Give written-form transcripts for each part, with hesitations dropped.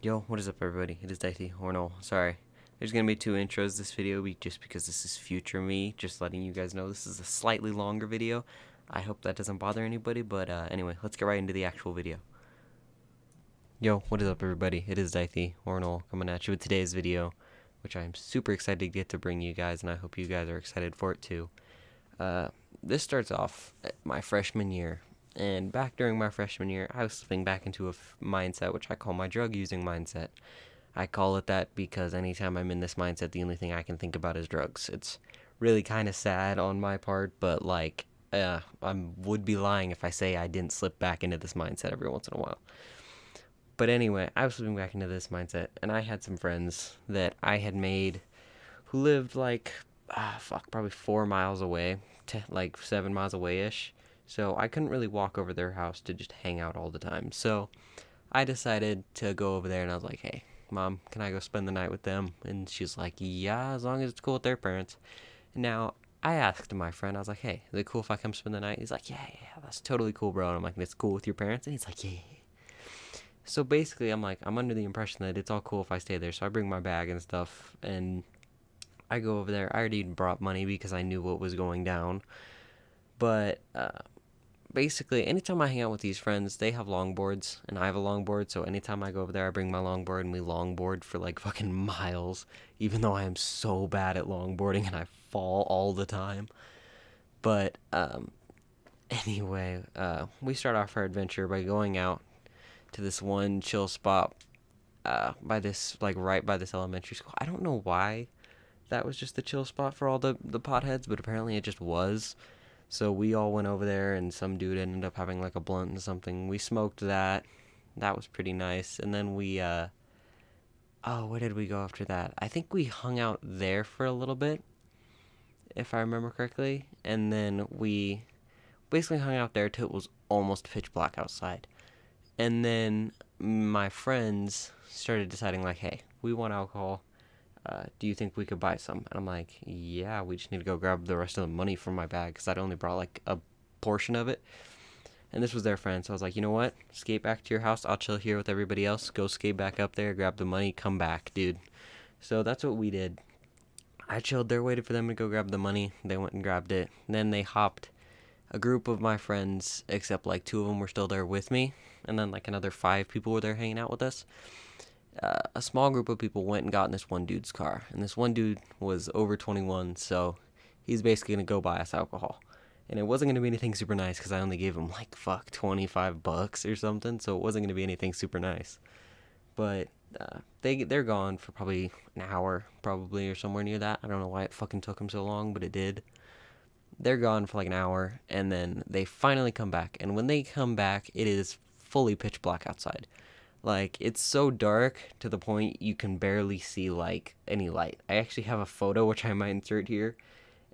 Yo, what is up everybody? It is Dicey, or no, sorry. There's gonna be two intros this video just because this is future me, just letting you guys know this is a slightly longer video. I hope that doesn't bother anybody, but anyway, let's get right into the actual video. Yo, what is up everybody? It is Dicey, or no, coming at you with today's video, which I'm super excited to get to bring you guys, and I hope you guys are excited for it too. This starts off at my freshman year. And back during my freshman year, I was slipping back into a mindset which I call my drug using mindset. I call it that because anytime I'm in this mindset, the only thing I can think about is drugs. It's really kind of sad on my part, but I would be lying if I say I didn't slip back into this mindset every once in a while. But anyway, I was slipping back into this mindset, and I had some friends that I had made who lived probably 4 miles away, like 7 miles away ish. So I couldn't really walk over their house to just hang out all the time. So I decided to go over there and I was like, hey, mom, can I go spend the night with them? And she's like, yeah, as long as it's cool with their parents. Now, I asked my friend, I was like, hey, is it cool if I come spend the night? He's like, yeah, that's totally cool, bro. And I'm like, it's cool with your parents? And he's like, yeah. So basically, I'm under the impression that it's all cool if I stay there. So I bring my bag and stuff, and I go over there. I already brought money because I knew what was going down. But basically, anytime I hang out with these friends, they have longboards, and I have a longboard. So anytime I go over there, I bring my longboard, and we longboard for like fucking miles. Even though I am so bad at longboarding and I fall all the time. But anyway, we start off our adventure by going out to this one chill spot by this right by this elementary school. I don't know why that was just the chill spot for all the potheads, but apparently it just was. So we all went over there, and some dude ended up having like a blunt and something. We smoked that. That was pretty nice. And then where did we go after that? I think we hung out there for a little bit, if I remember correctly. And then we basically hung out there till it was almost pitch black outside. And then my friends started deciding, like, hey, we want alcohol. Do you think we could buy some? And I'm like, yeah, we just need to go grab the rest of the money from my bag because I'd only brought like a portion of it. And this was their friend. So I was like, you know what? Skate back to your house. I'll chill here with everybody else. Go skate back up there, grab the money, come back, dude. So that's what we did. I chilled there, waited for them to go grab the money. They went and grabbed it. And then they hopped a group of my friends, except like two of them were still there with me. And then like another 5 people were there hanging out with us. A small group of people went and got in this one dude's car. And this one dude was over 21, so he's basically going to go buy us alcohol. And it wasn't going to be anything super nice because I only gave him like, $25 or something. So it wasn't going to be anything super nice. But they're gone for probably an hour, probably, or somewhere near that. I don't know why it fucking took them so long, but it did. They're gone for like an hour, and then they finally come back. And when they come back, it is fully pitch black outside. Like, it's so dark to the point you can barely see like any light. I actually have a photo which I might insert here,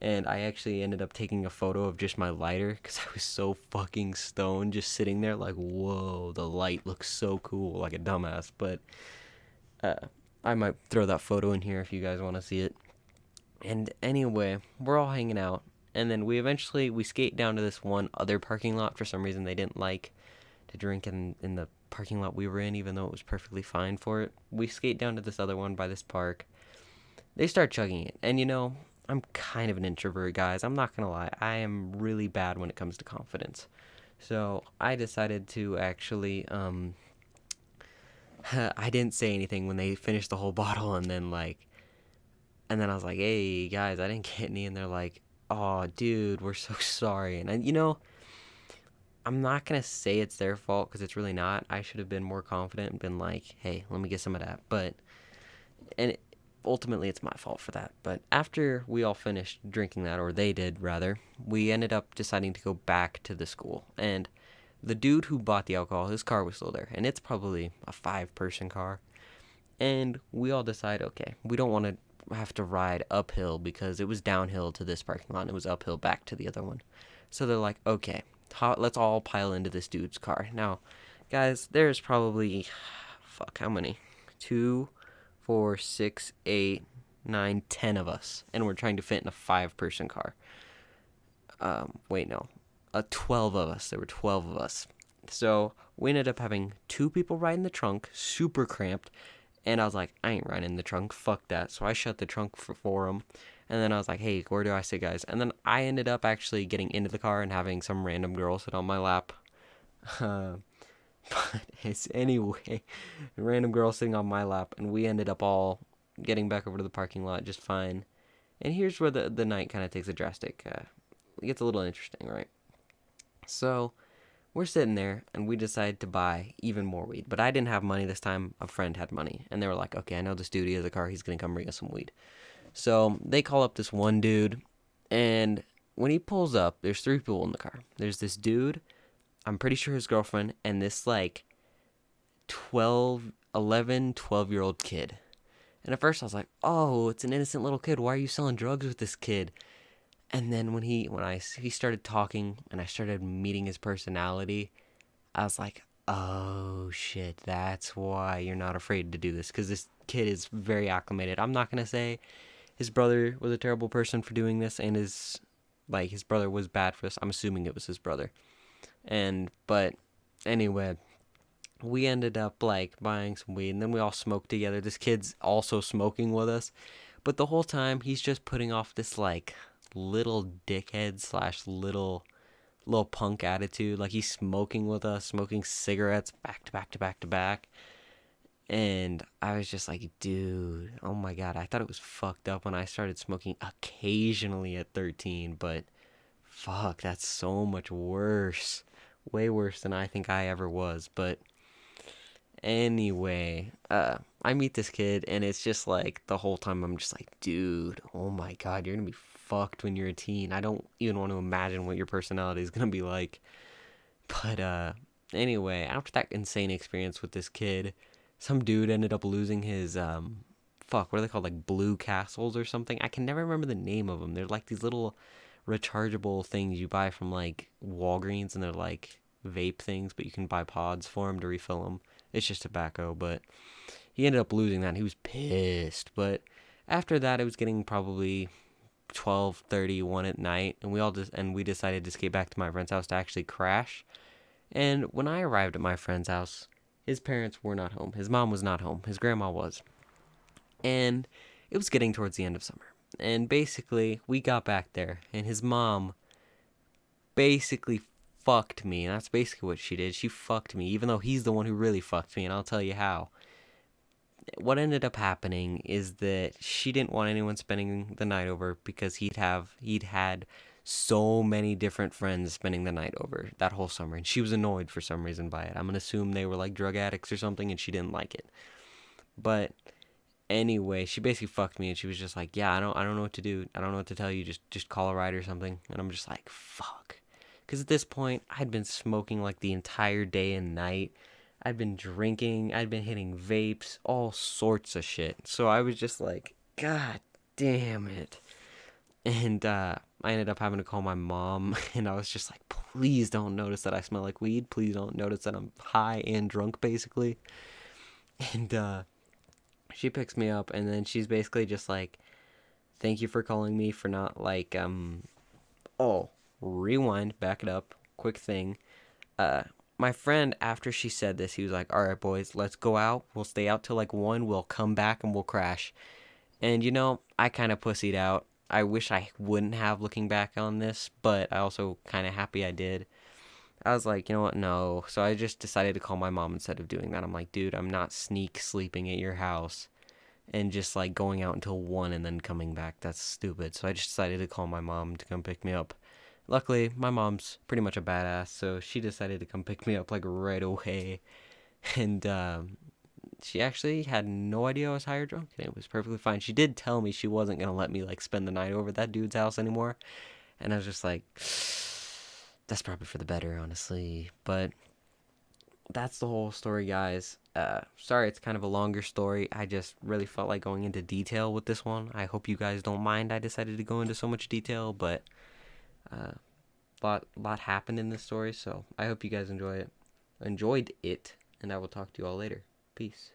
and I actually ended up taking a photo of just my lighter because I was so fucking stoned, just sitting there like, whoa, the light looks so cool, like a dumbass. But uh, I might throw that photo in here if you guys want to see it. And anyway, we're all hanging out, and then we skate down to this one other parking lot. For some reason, they didn't like to drink in the parking lot we were in, even though it was perfectly fine for it. We skate down to this other one by this park. They start chugging it. And I'm kind of an introvert, guys. I'm not going to lie. I am really bad when it comes to confidence. So I decided to actually, I didn't say anything when they finished the whole bottle. And then I was like, hey, guys, I didn't get any. And they're like, oh, dude, we're so sorry. And, I'm not going to say it's their fault because it's really not. I should have been more confident and been like, hey, let me get some of that. And ultimately, it's my fault for that. But after we all finished drinking that, or they did rather, we ended up deciding to go back to the school. And the dude who bought the alcohol, his car was still there. And it's probably a 5-person car. And we all decide, okay, we don't want to have to ride uphill because it was downhill to this parking lot and it was uphill back to the other one. So they're like, okay, let's all pile into this dude's car. Now, guys, there's probably, how many? 2, 4, 6, 8, 9, 10 of us, and we're trying to fit in a 5-person car. Wait, no, 12 of us. There were 12 of us. So We ended up having 2 people ride in the trunk, super cramped. And I was like, I ain't riding in the trunk. Fuck that. So I shut the trunk for him. And then I was like, hey, where do I sit, guys? And then I ended up actually getting into the car and having some random girl sit on my lap. Uh, but it's anyway, a random girl sitting on my lap. And we ended up all getting back over to the parking lot just fine. And here's where the night kind of takes a drastic, it gets a little interesting, right? So we're sitting there and we decide to buy even more weed. But I didn't have money this time. A friend had money. And they were like, okay, I know this dude, he has a car. He's going to come bring us some weed. So they call up this one dude. And when he pulls up, there's 3 people in the car. There's this dude, I'm pretty sure his girlfriend, and this like 12-year-old kid. And at first I was like, oh, it's an innocent little kid. Why are you selling drugs with this kid? And then when he started talking and I started meeting his personality, I was like, oh shit, that's why you're not afraid to do this, because this kid is very acclimated. I'm not gonna say his brother was a terrible person for doing this, and his brother was bad for this. I'm assuming it was his brother. But anyway, we ended up like buying some weed, and then we all smoked together. This kid's also smoking with us, but the whole time he's just putting off this like little dickhead slash little punk attitude. Like he's smoking with us, smoking cigarettes back to back to back to back. And I was just like, dude, oh my god, I thought it was fucked up when I started smoking occasionally at 13, but fuck, that's so much worse. Way worse than I think I ever was. But anyway, I meet this kid, and it's just like the whole time I'm just like, dude, oh my god, you're gonna be fucked when you're a teen. I don't even want to imagine what your personality is gonna be like. But anyway, after that insane experience with this kid, some dude ended up losing his fuck, what are they called? Like blue castles or something? I can never remember the name of them. They're like these little rechargeable things you buy from like Walgreens, and they're like vape things, but you can buy pods for them to refill them. It's just tobacco, but he ended up losing that and he was pissed. But after that, it was getting probably 12:31 at night, and we decided to skate back to my friend's house to actually crash. And when I arrived at my friend's house, his parents were not home. His mom was not home. His grandma was. And it was getting towards the end of summer. And basically, we got back there, and his mom basically fucked me. And that's basically what she did. She fucked me, even though he's the one who really fucked me, and I'll tell you how. What ended up happening is that she didn't want anyone spending the night over because he'd had so many different friends spending the night over that whole summer, and she was annoyed for some reason by it. I'm gonna assume they were like drug addicts or something, and she didn't like it. But anyway, she basically fucked me, and she was just like, yeah, I don't know what to do. I don't know what to tell you. Just call a ride or something. And I'm just like, fuck. Because at this point, I'd been smoking like the entire day and night. I'd been drinking. I'd been hitting vapes, all sorts of shit. So I was just like, God damn it. And I ended up having to call my mom, and I was just like, please don't notice that I smell like weed. Please don't notice that I'm high and drunk, basically. And she picks me up, and then she's basically just like, thank you for calling me for not like oh, rewind, back it up, quick thing. uh my friend, after she said this, he was like, all right boys, let's go out, we'll stay out till like 1, we'll come back and we'll crash. And I kind of pussied out. I wish I wouldn't have, looking back on this, but I also kind of happy I did. I was like, you know what, no. So I just decided to call my mom instead of doing that. I'm like, dude, I'm not sneak sleeping at your house and just like going out until 1 and then coming back. That's stupid. So I just decided to call my mom to come pick me up. Luckily, my mom's pretty much a badass, so she decided to come pick me up like right away. And she actually had no idea I was high or drunk, and it was perfectly fine. She did tell me she wasn't gonna let me like spend the night over at that dude's house anymore, and I was just like, that's probably for the better, honestly. But that's the whole story, guys. Sorry, it's kind of a longer story. I just really felt like going into detail with this one. I hope you guys don't mind I decided to go into so much detail, but lot happened in this story, so I hope you guys enjoyed it, and I will talk to you all later. Peace.